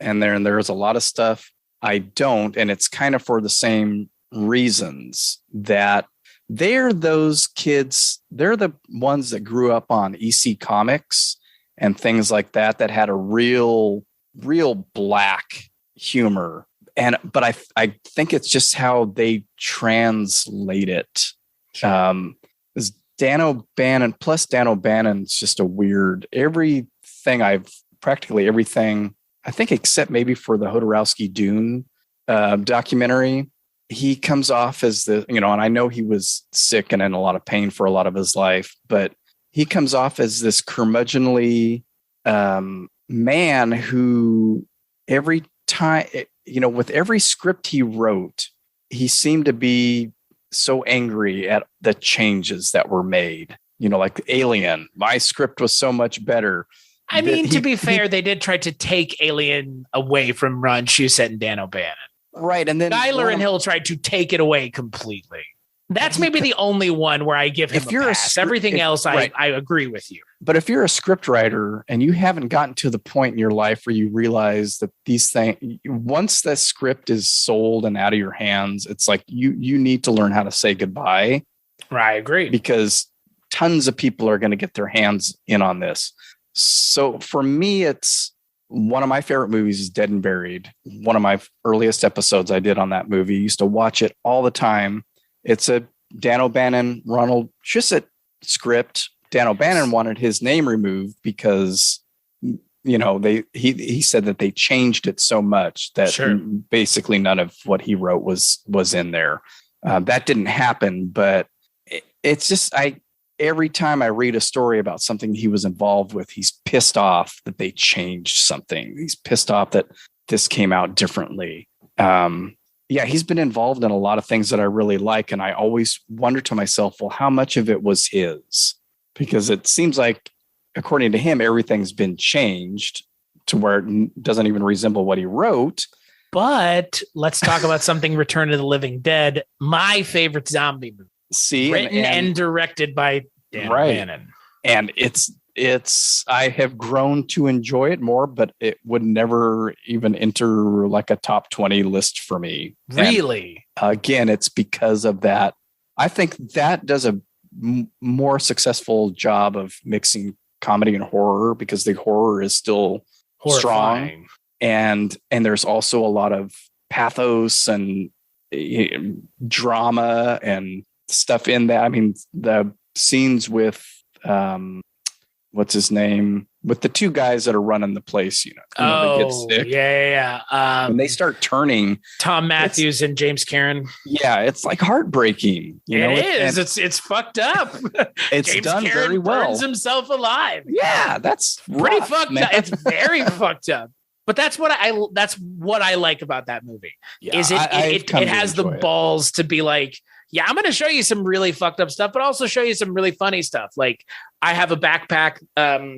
there's a lot of stuff I don't, and it's kind of for the same reasons that they're those kids. They're the ones that grew up on EC Comics and things like that had a real black humor. But I think it's just how they translate it. Dan O'Bannon, plus Dan O'Bannon's just a weird, practically everything, I think, except maybe for the Hodorowski Dune documentary, he comes off as and I know he was sick and in a lot of pain for a lot of his life, but he comes off as this curmudgeonly man who every time, with every script he wrote, he seemed to be so angry at the changes that were made. Like Alien, my script was so much better. I mean, to be fair, they did try to take Alien away from Ron Shusett and Dan O'Bannon. Right. And then Giler and Hill tried to take it away completely. That's maybe the only one where I give him a pass. Everything else, I agree with you. But if you're a script writer and you haven't gotten to the point in your life where you realize that these things, once the script is sold and out of your hands, it's like you need to learn how to say goodbye. Right, I agree. Because tons of people are going to get their hands in on this. So for me, it's one of my favorite movies is Dead and Buried. One of my earliest episodes I did on that movie. I used to watch it all the time. It's a Dan O'Bannon, Ronald Shusett script. Dan O'Bannon wanted his name removed because, he said that they changed it so much that basically none of what he wrote was in there. That didn't happen, but it's just, every time I read a story about something he was involved with, he's pissed off that they changed something. He's pissed off that this came out differently. He's been involved in a lot of things that I really like. And I always wonder to myself, well, how much of it was his? Because it seems like, according to him, everything's been changed to where it doesn't even resemble what he wrote. But let's talk about something Return of the Living Dead, my favorite zombie movie. Written and directed by Dan O'Bannon. And I have grown to enjoy it more, but it would never even enter like a top 20 list for me. Really? And again, it's because of that. I think that does a more successful job of mixing comedy and horror, because the horror is still strong. And there's also a lot of pathos and drama and stuff in that. I mean, the scenes with what's his name, with the two guys that are running the place, they get sick. Yeah. When they start turning, Tom Matthews and James Karen. Yeah, it's like heartbreaking. It is. It's fucked up. It's James done Karen very well. burns himself alive. Yeah, that's pretty rough, fucked man. up. It's very fucked up. But that's what I like about that movie. Yeah, is it has the balls to be like, yeah, I'm going to show you some really fucked up stuff, but also show you some really funny stuff. Like, I have a backpack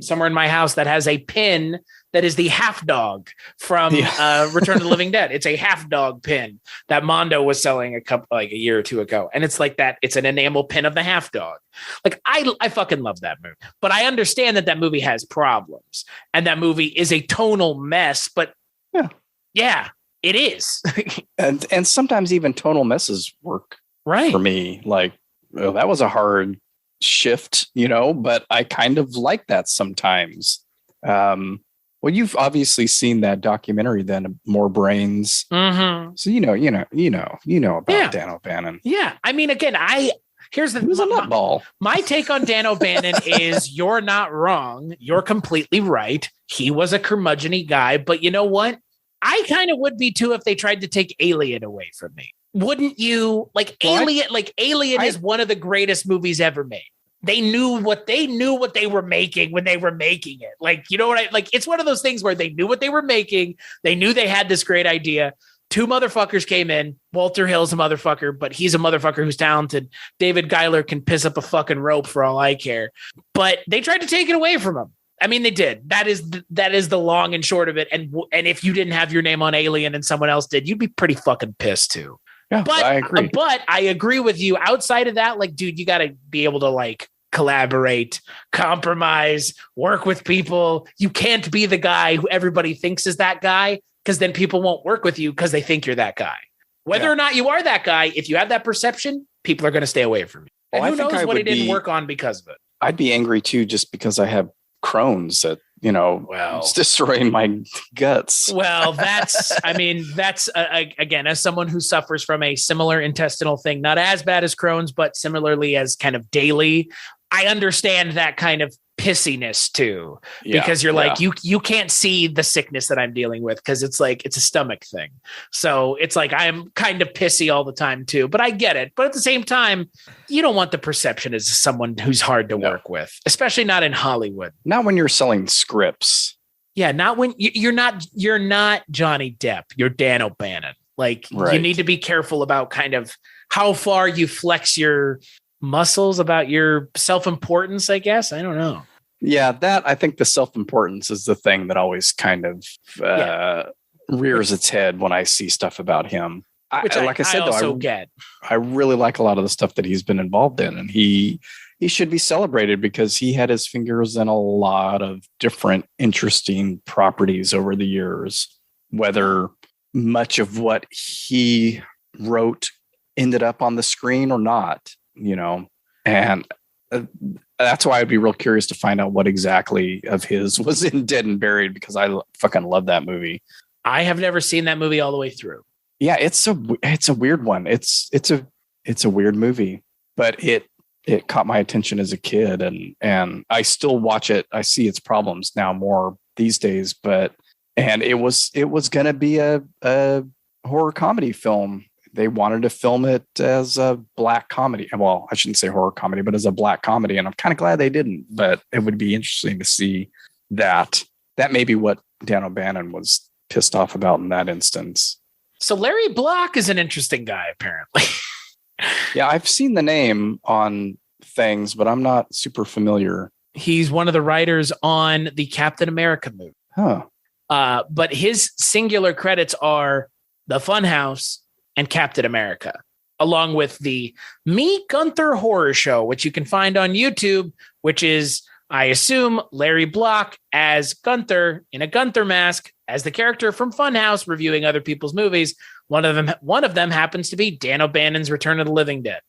somewhere in my house that has a pin that is the half dog from Return of the Living Dead. It's a half dog pin that Mondo was selling a year or two ago. And it's like that. It's an enamel pin of the half dog. Like, I fucking love that movie, but I understand that movie has problems and that movie is a tonal mess, but yeah, it is. and sometimes even tonal messes work. Right. For me, like, that was a hard shift, but I kind of like that sometimes. Well, you've obviously seen that documentary, then, More Brains. Mm-hmm. So, you know about Dan O'Bannon. Yeah. I mean, again, here's the nutball. My take on Dan O'Bannon is you're not wrong. You're completely right. He was a curmudgeon-y guy, but you know what? I kind of would be too if they tried to take Alien away from me. Wouldn't you? Alien is one of the greatest movies ever made. They knew what they were making when they were making it. Like, you know what it's one of those things where they knew what they were making. They knew they had this great idea. Two motherfuckers came in. Walter Hill's a motherfucker, but he's a motherfucker who's talented. David Giler can piss up a fucking rope for all I care. But they tried to take it away from him. I mean, they did. That is the long and short of it. And if you didn't have your name on Alien and someone else did, you'd be pretty fucking pissed too. Yeah, but I agree. But I agree with you. Outside of that, like, dude, you got to be able to collaborate, compromise, work with people. You can't be the guy who everybody thinks is that guy, because then people won't work with you because they think you're that guy. Whether or not you are that guy, if you have that perception, people are going to stay away from you. And who knows what he didn't work on because of it. I'd be angry too, just because I have Crohn's that, it's destroying my guts. Well, that's again, as someone who suffers from a similar intestinal thing, not as bad as Crohn's, but similarly as kind of daily, I understand that kind of pissiness too, because you're like, you can't see the sickness that I'm dealing with, because it's like, it's a stomach thing. So it's like, I am kind of pissy all the time too, but I get it. But at the same time, you don't want the perception as someone who's hard to work with, especially not in Hollywood. Not when you're selling scripts. Yeah. Not when you're not Johnny Depp, you're Dan O'Bannon. Like you need to be careful about kind of how far you flex your muscles, about your self-importance, I guess. I don't know. Yeah, I think the self-importance is the thing that always kind of rears its head when I see stuff about him. Like I said, I really like a lot of the stuff that he's been involved in, and he should be celebrated because he had his fingers in a lot of different interesting properties over the years. Whether much of what he wrote ended up on the screen or not, and that's why I'd be real curious to find out what exactly of his was in Dead and Buried, because I fucking love that movie. I have never seen that movie all the way through. Yeah, it's a weird one. It's a weird movie, but it caught my attention as a kid, and I still watch it. I see its problems now more these days, and it was going to be a horror comedy film. They wanted to film it as a black comedy. Well, I shouldn't say horror comedy, but as a black comedy. And I'm kind of glad they didn't, but it would be interesting to see that. That may be what Dan O'Bannon was pissed off about in that instance. So Larry Block is an interesting guy, apparently. Yeah, I've seen the name on things, but I'm not super familiar. He's one of the writers on the Captain America movie. Huh. But his singular credits are The Funhouse and Captain America, along with the Meet Gunther horror show, which you can find on YouTube, which is, I assume, Larry Block as Gunther in a Gunther mask as the character from Funhouse reviewing other people's movies. One of them happens to be Dan O'Bannon's Return of the Living Dead.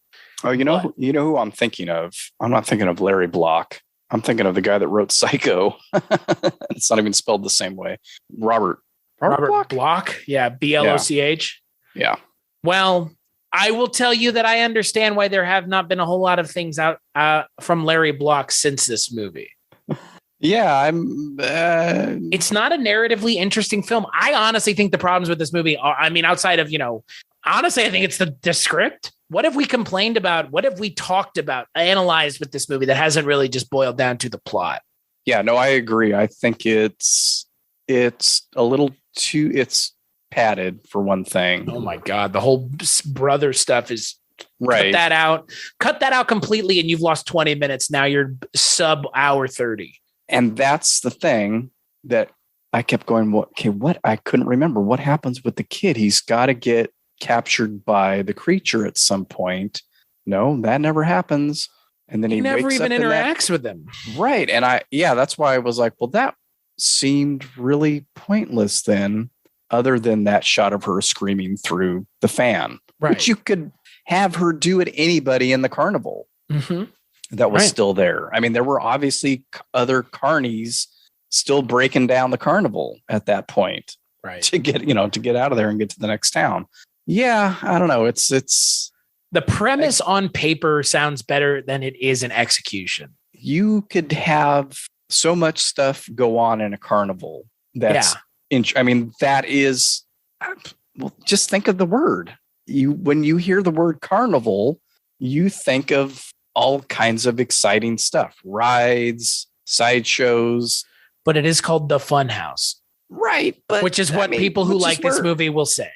Oh, you know who I'm thinking of? I'm not thinking of Larry Block. I'm thinking of the guy that wrote Psycho. It's not even spelled the same way. Robert Block? Yeah, B-L-O-C-H. Yeah. Well, I will tell you that I understand why there have not been a whole lot of things out from Larry Block since this movie. Yeah, it's not a narratively interesting film. I honestly think the problems with this movie are, outside of, honestly, I think it's the script. What have we complained about? What have we talked about, analyzed with this movie that hasn't really just boiled down to the plot? Yeah, no, I agree. I think it's a little too, it's padded for one thing. Oh my God. The whole brother stuff is right. Cut that out completely. And you've lost 20 minutes. Now you're sub hour 30. And that's the thing that I kept going, what? I couldn't remember what happens with the kid. He's got to get captured by the creature at some point. No, that never happens. And then he never wakes even up interacts with them. Right. And that's why I was like, well, that seemed really pointless then, other than that shot of her screaming through the fan, which you could have her do at anybody in the carnival. Mm-hmm. That was still there. I mean, there were obviously other carnies still breaking down the carnival at that point, right? To get out of there and get to the next town. Yeah, I don't know. It's the premise on paper sounds better than it is in execution. You could have so much stuff go on in a carnival. That is. Well, just think of the word. When you hear the word carnival, you think of all kinds of exciting stuff, rides, sideshows. But it is called the Funhouse. Right. Which is what people who like this movie will say.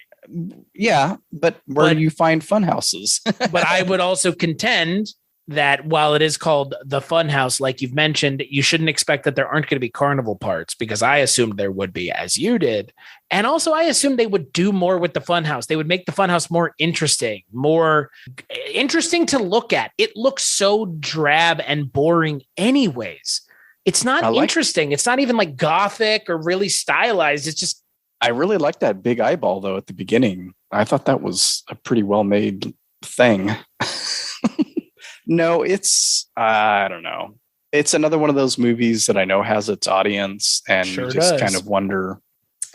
Yeah. But where do you find fun houses? But I would also contend that while it is called the Funhouse, like you've mentioned, you shouldn't expect that there aren't going to be carnival parts, because I assumed there would be, as you did. And also I assumed they would do more with the Funhouse. They would make the Funhouse more interesting to look at. It looks so drab and boring anyways. It's not interesting. It's not even like gothic or really stylized. It's just. I really like that big eyeball though at the beginning. I thought that was a pretty well made thing. No, I don't know. It's another one of those movies that I know has its audience, and you just kind of wonder,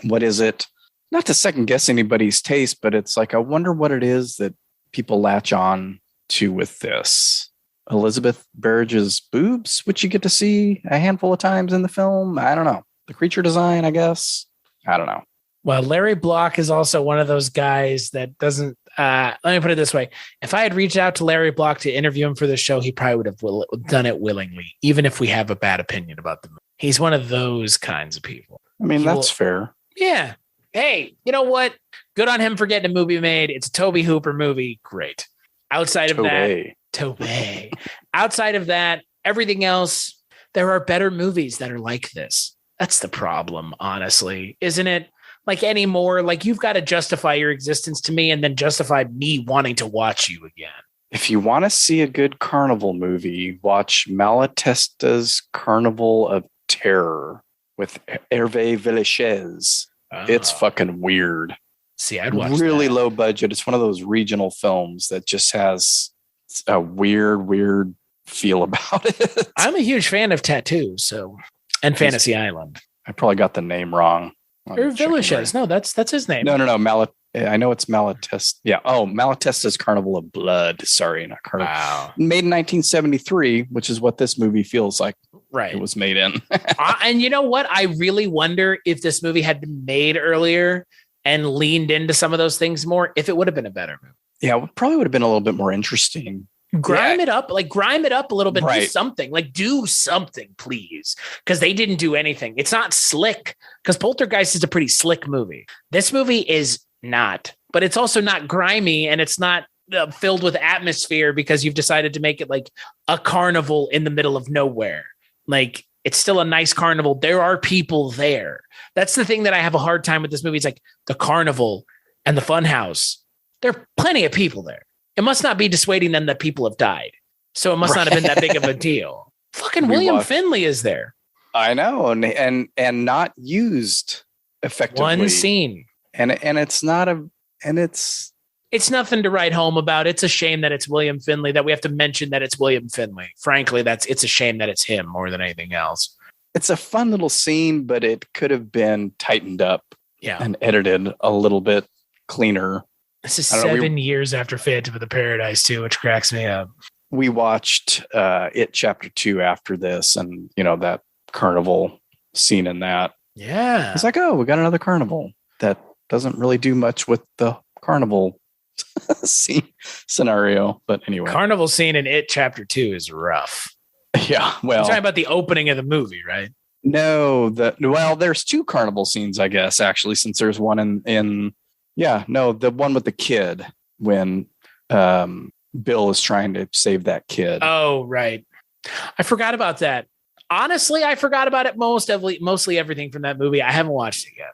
what is it? Not to second guess anybody's taste, but it's like, I wonder what it is that people latch on to with this. Elizabeth Berridge's boobs, which you get to see a handful of times in the film. I don't know. The creature design, I guess. I don't know. Well, Larry Block is also one of those guys that doesn't, let me put it this way. If I had reached out to Larry Block to interview him for the show, he probably would have done it willingly, even if we have a bad opinion about the movie. He's one of those kinds of people. I mean, that's fair. Yeah. Hey, you know what? Good on him for getting a movie made. It's a Tobe Hooper movie. Great. Outside of that, Tobe. Outside of that, everything else, there are better movies that are like this. That's the problem, honestly, isn't it? Like anymore, like you've got to justify your existence to me and then justify me wanting to watch you again. If you want to see a good carnival movie, watch Malatesta's Carnival of Terror with Hervé Villechaize. It's fucking weird. See, I'd watch really low budget. It's one of those regional films that just has a weird feel about it. I'm a huge fan of Tattoo, and Fantasy Island. I probably got the name wrong. Or Villechaize. No, that's his name. No. I know it's Malatesta. Yeah. Oh, Malatesta's Carnival of Blood. Sorry, not Carnival. Wow. Made in 1973, which is what this movie feels like. Right. It was made in. And you know what? I really wonder if this movie had been made earlier and leaned into some of those things more, if it would have been a better movie. Yeah, it probably would have been a little bit more interesting. Grime it up a little bit. Right. Do something, please. Because they didn't do anything. It's not slick, because Poltergeist is a pretty slick movie. This movie is not, but it's also not grimy, and it's not filled with atmosphere because you've decided to make it like a carnival in the middle of nowhere. Like, it's still a nice carnival. There are people there. That's the thing that I have a hard time with this movie. It's like the carnival and the Funhouse. There are plenty of people there. It must not be dissuading them that people have died. So it must not have been that big of a deal. Fucking William Finley is there. I know. And not used effectively. One scene. And it's nothing to write home about. It's a shame that it's William Finley, that we have to mention that it's William Finley. Frankly, it's a shame that it's him more than anything else. It's a fun little scene, but it could have been tightened up and edited a little bit cleaner. This is 7 years after Phantom of the Paradise, too, which cracks me up. We watched It Chapter 2 after this, and, that carnival scene in that. Yeah. It's like, oh, we got another carnival that doesn't really do much with the carnival scene scenario. But anyway. Carnival scene in It Chapter 2 is rough. Yeah, well. You're talking about the opening of the movie, right? No, there's two carnival scenes, I guess, actually, since there's one the one with the kid when Bill is trying to save that kid. Oh, right. I forgot about that. Honestly, I forgot about it mostly everything from that movie. I haven't watched it yet.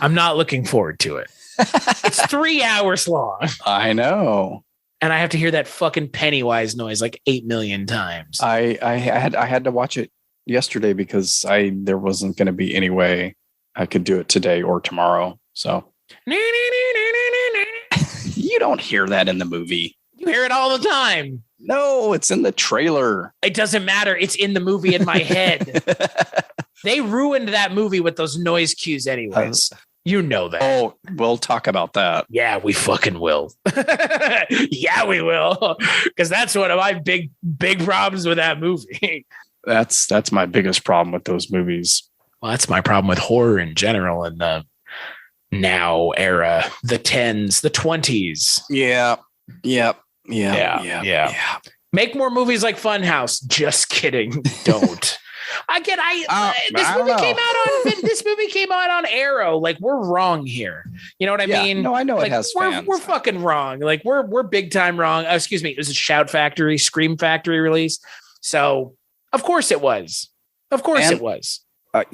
I'm not looking forward to it. It's 3 hours long. I know. And I have to hear that fucking Pennywise noise like 8 million times. I had to watch it yesterday because there wasn't going to be any way I could do it today or tomorrow. So you don't hear that in the movie. You hear it all the time. No, it's in the trailer. It doesn't matter. It's in the movie in my head. They ruined that movie with those noise cues anyways. You know that. Oh, we'll talk about that. Yeah, we fucking will. Yeah, we will. Because that's one of my big problems with that movie. That's my biggest problem with those movies. Well, that's my problem with horror in general in the now era, the 10s, the 20s. Yeah. Make more movies like Funhouse. Just kidding. Don't. Again, I this movie came out on Arrow. Like, we're wrong here. You know what I mean? No, I know like, it has we're, fans. We're fucking wrong. Like, we're big time wrong. Excuse me. It was a Shout Factory, Scream Factory release. So, of course it was. Of course it was. I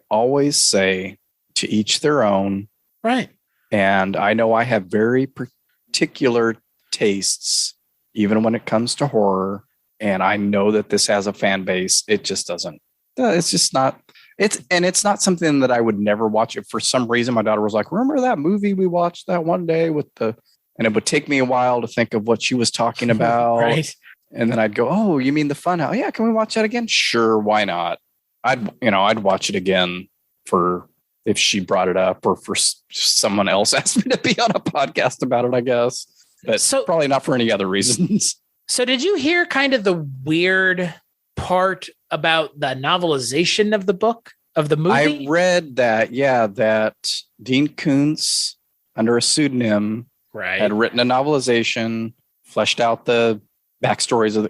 always say to each their own. Right. And I know I have very particular tastes, even when it comes to horror. And I know that this has a fan base. It just doesn't. It's just not. It's not something that I would never watch. If for some reason my daughter was like, "Remember that movie we watched that one day with the," and it would take me a while to think of what she was talking about. Right. And then I'd go, "Oh, you mean the Funhouse? Yeah, can we watch that again? Sure, why not?" I'd watch it again for if she brought it up, or for someone else asked me to be on a podcast about it, I guess. But probably not for any other reasons. So did you hear kind of the weird part about the novelization of the book, of the movie? I read that, that Dean Koontz, under a pseudonym, had written a novelization, fleshed out the backstories of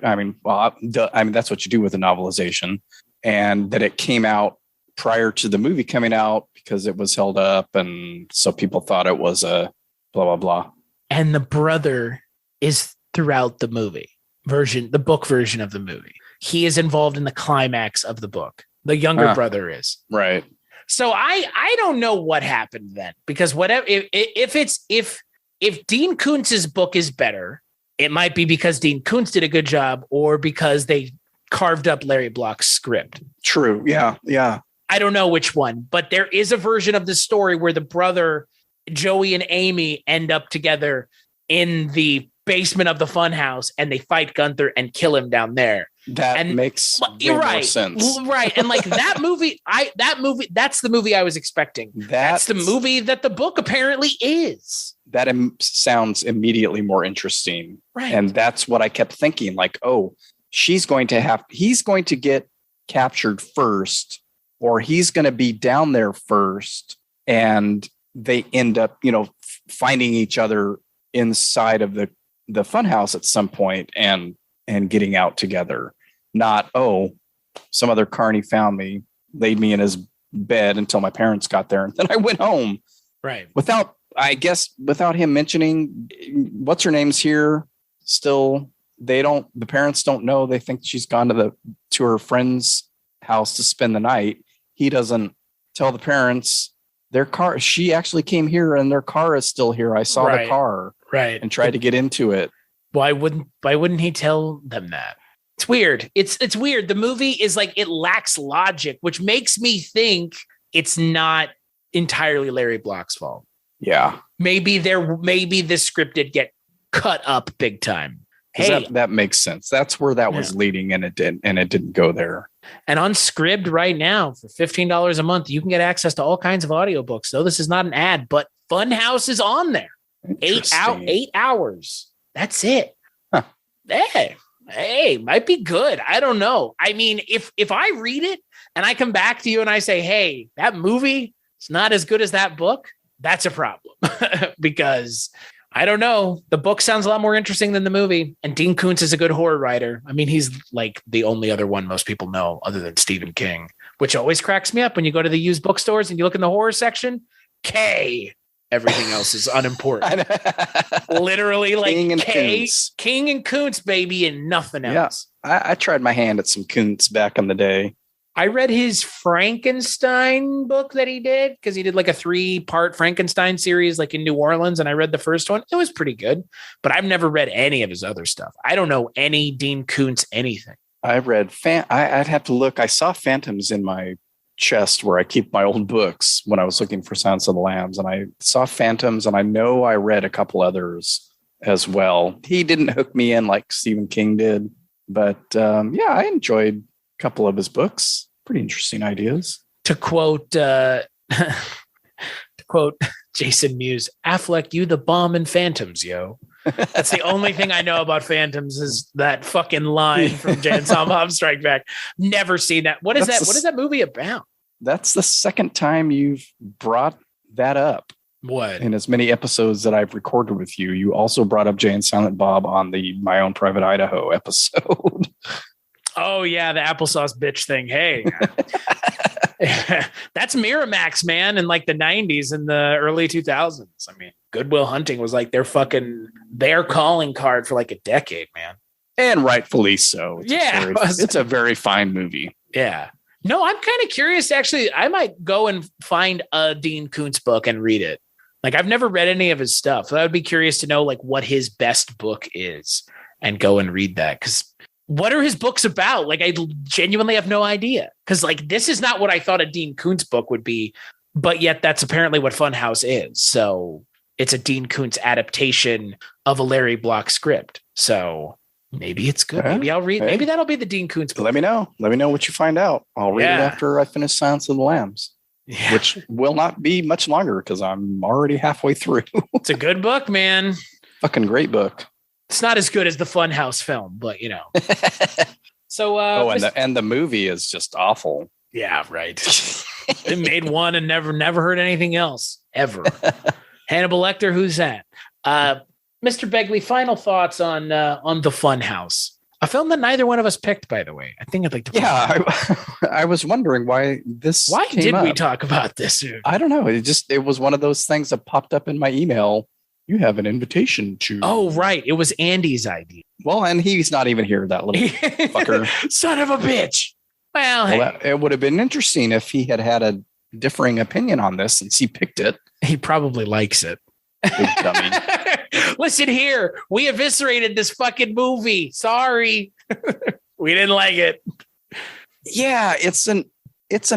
that's what you do with a novelization, and that it came out prior to the movie coming out because it was held up, and so people thought it was a blah, blah, blah. And the brother is throughout the movie version, the book version of the movie. He is involved in the climax of the book. The younger brother is. Right. So I don't know what happened then, because whatever, if Dean Koontz's book is better, it might be because Dean Koontz did a good job, or because they carved up Larry Block's script. True. Yeah. Yeah. I don't know which one, but there is a version of the story where the brother, Joey and Amy, end up together in the basement of the Funhouse, and they fight Gunther and kill him down there. That makes more sense. Right. And like that movie, that's the movie I was expecting. That's the movie that the book apparently is. That sounds immediately more interesting. Right. And that's what I kept thinking, like, oh, he's going to get captured first, or he's going to be down there first. And they end up, finding each other inside of the Funhouse at some point and getting out together. Not, oh, some other carny found me, laid me in his bed until my parents got there, and then I went home. Right. Without him mentioning what's her name's here still. The parents don't know. They think she's gone to her friend's house to spend the night. He doesn't tell the parents their car. She actually came here and their car is still here. I saw the car. Right. And tried to get into it. Why wouldn't he tell them that? It's weird. It's weird. The movie is like, it lacks logic, which makes me think it's not entirely Larry Block's fault. Yeah. Maybe this script did get cut up big time. Hey, that makes sense. That's where that was leading, and it didn't go there. And on Scribd right now, for $15 a month, you can get access to all kinds of audiobooks. So this is not an ad, but Funhouse is on there. 8 hours. That's it. Huh. Hey, might be good. I don't know. I mean, if I read it and I come back to you and I say, hey, that movie is not as good as that book, that's a problem. Because I don't know. The book sounds a lot more interesting than the movie. And Dean Koontz is a good horror writer. I mean, he's like the only other one most people know other than Stephen King, which always cracks me up when you go to the used bookstores and you look in the horror section. K. Everything else is unimportant. Literally, like King and Koontz, baby, and nothing else. Yeah, I tried my hand at some Koontz back in the day. I read his Frankenstein book that he did, because he did like a 3-part Frankenstein series, like in New Orleans, and I read the first one. It was pretty good, but I've never read any of his other stuff. I don't know any Dean Koontz anything. I read I'd have to look. I saw Phantoms in my chest where I keep my old books when I was looking for Silence of the Lambs, and I saw Phantoms, and I know I read a couple others as well. He didn't hook me in like Stephen King did, but I enjoyed a couple of his books. Pretty interesting ideas. To quote Jason Mewes, Affleck, you the bomb in Phantoms, yo. That's the only thing I know about Phantoms is that fucking line from Jay and Silent Bob Strike Back. Never seen that. What is that? What is that movie about? That's the second time you've brought that up. What? In as many episodes that I've recorded with you. You also brought up Jay and Silent Bob on the My Own Private Idaho episode. Oh yeah, the applesauce bitch thing. Hey, that's Miramax, man, in like the 90s and the early 2000s. I mean, Good Will Hunting was like their calling card for like a decade, man. And rightfully so. It's a very fine movie. Yeah. No, I'm kind of curious. Actually, I might go and find a Dean Koontz book and read it. Like, I've never read any of his stuff. So I would be curious to know like what his best book is and go and read that. Because what are his books about? Like, I genuinely have no idea. Because like, this is not what I thought a Dean Koontz book would be. But yet that's apparently what Funhouse is. So it's a Dean Koontz adaptation of a Larry Block script. So maybe it's good. Maybe I'll read. Maybe that'll be the Dean Koontz book. Let me know. Let me know what you find out. I'll read it after I finish Silence of the Lambs, which will not be much longer because I'm already halfway through. It's a good book, man. Fucking great book. It's not as good as the Funhouse film, but you know. So, and the movie is just awful. Yeah, right. They made one and never heard anything else ever. Hannibal Lecter, who's that? Mr. Begley, final thoughts on the Funhouse, a film that neither one of us picked, by the way. I think I'd like to. Yeah, I was wondering why this. Why did we talk about this? I don't know. It was one of those things that popped up in my email. You have an invitation to. Oh, right. It was Andy's idea. Well, and he's not even here. That little fucker, son of a bitch. Well, hey. It would have been interesting if he had a differing opinion on this since he picked it. He probably likes it. Big dummy. Listen here, we eviscerated this fucking movie. Sorry. We didn't like it. Yeah, it's an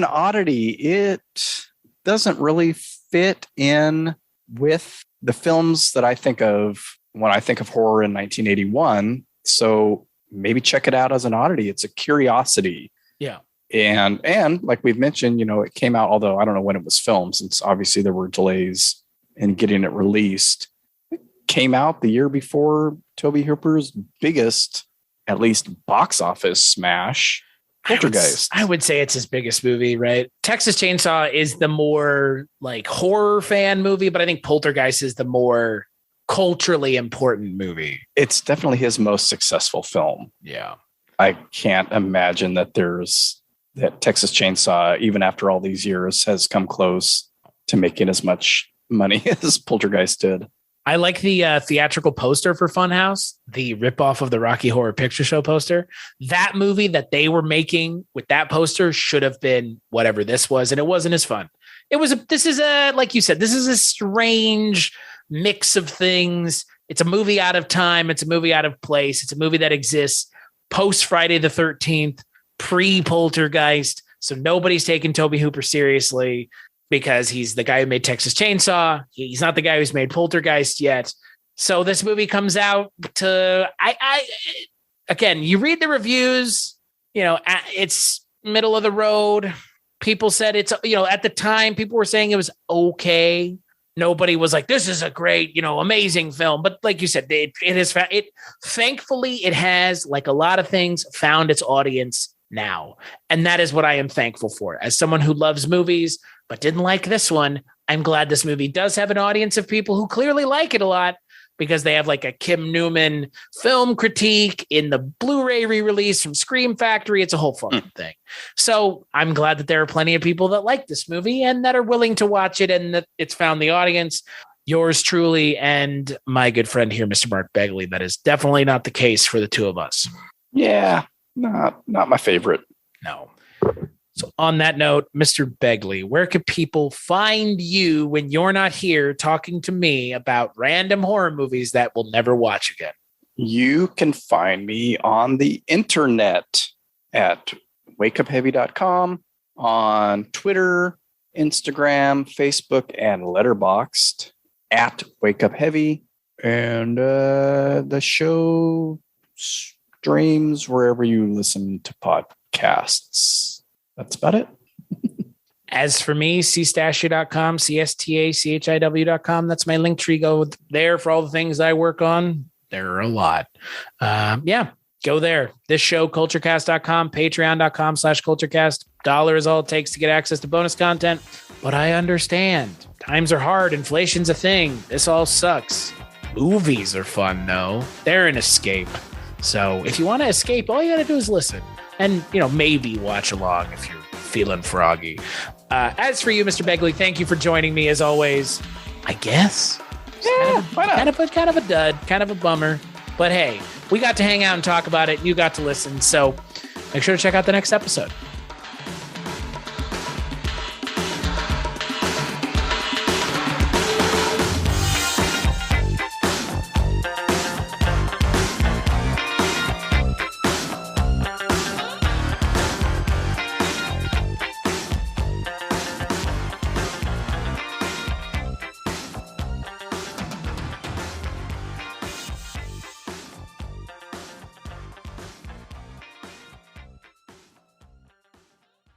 oddity. It doesn't really fit in with the films that I think of when I think of horror in 1981. So maybe check it out as an oddity. It's a curiosity. Yeah. And like we've mentioned, it came out, although I don't know when it was filmed, since obviously there were delays in getting it released. It came out the year before Tobe Hooper's biggest, at least box office smash, Poltergeist. I would say it's his biggest movie, right? Texas Chainsaw is the more like horror fan movie, but I think Poltergeist is the more culturally important movie. It's definitely his most successful film. Yeah. I can't imagine that that Texas Chainsaw, even after all these years, has come close to making as much money as Poltergeist did. I like the theatrical poster for Funhouse, the ripoff of the Rocky Horror Picture Show poster. That movie that they were making with that poster should have been whatever this was, and it wasn't as fun. This is like you said, this is a strange mix of things. It's a movie out of time. It's a movie out of place. It's a movie that exists post Friday the 13th, pre Poltergeist. So nobody's taking Tobe Hooper seriously because he's the guy who made Texas Chainsaw. He's not the guy who's made Poltergeist yet. So this movie comes out to, again, you read the reviews, it's middle of the road. People said it's, at the time people were saying it was okay. Nobody was like, this is a great, amazing film. But like you said, thankfully it has, like a lot of things, found its audience now. And that is what I am thankful for. As someone who loves movies, but didn't like this one, I'm glad this movie does have an audience of people who clearly like it a lot because they have like a Kim Newman film critique in the Blu-ray re-release from Scream Factory. It's a whole fucking thing. So I'm glad that there are plenty of people that like this movie and that are willing to watch it and that it's found the audience. Yours truly and my good friend here, Mr. Mark Begley. That is definitely not the case for the two of us. Yeah, not my favorite. No. So on that note, Mr. Begley, where could people find you when you're not here talking to me about random horror movies that we'll never watch again? You can find me on the internet at wakeupheavy.com, on Twitter, Instagram, Facebook, and Letterboxd at wakeupheavy. And the show streams wherever you listen to podcasts. That's about it. As for me, cstachiw.com, cstachiw.com. That's my link tree. Go there for all the things I work on. There are a lot. Go there. This show, Kulturecast.com, patreon.com/Kulturecast. $1 is all it takes to get access to bonus content. But I understand. Times are hard. Inflation's a thing. This all sucks. Movies are fun, though. They're an escape. So if you want to escape, all you got to do is listen. and maybe watch along if you're feeling froggy. As for you, Mr. Begley, thank you for joining me as always. I guess. Yeah, why not? Kind of a dud, kind of a bummer. But hey, we got to hang out and talk about it. You got to listen. So make sure to check out the next episode.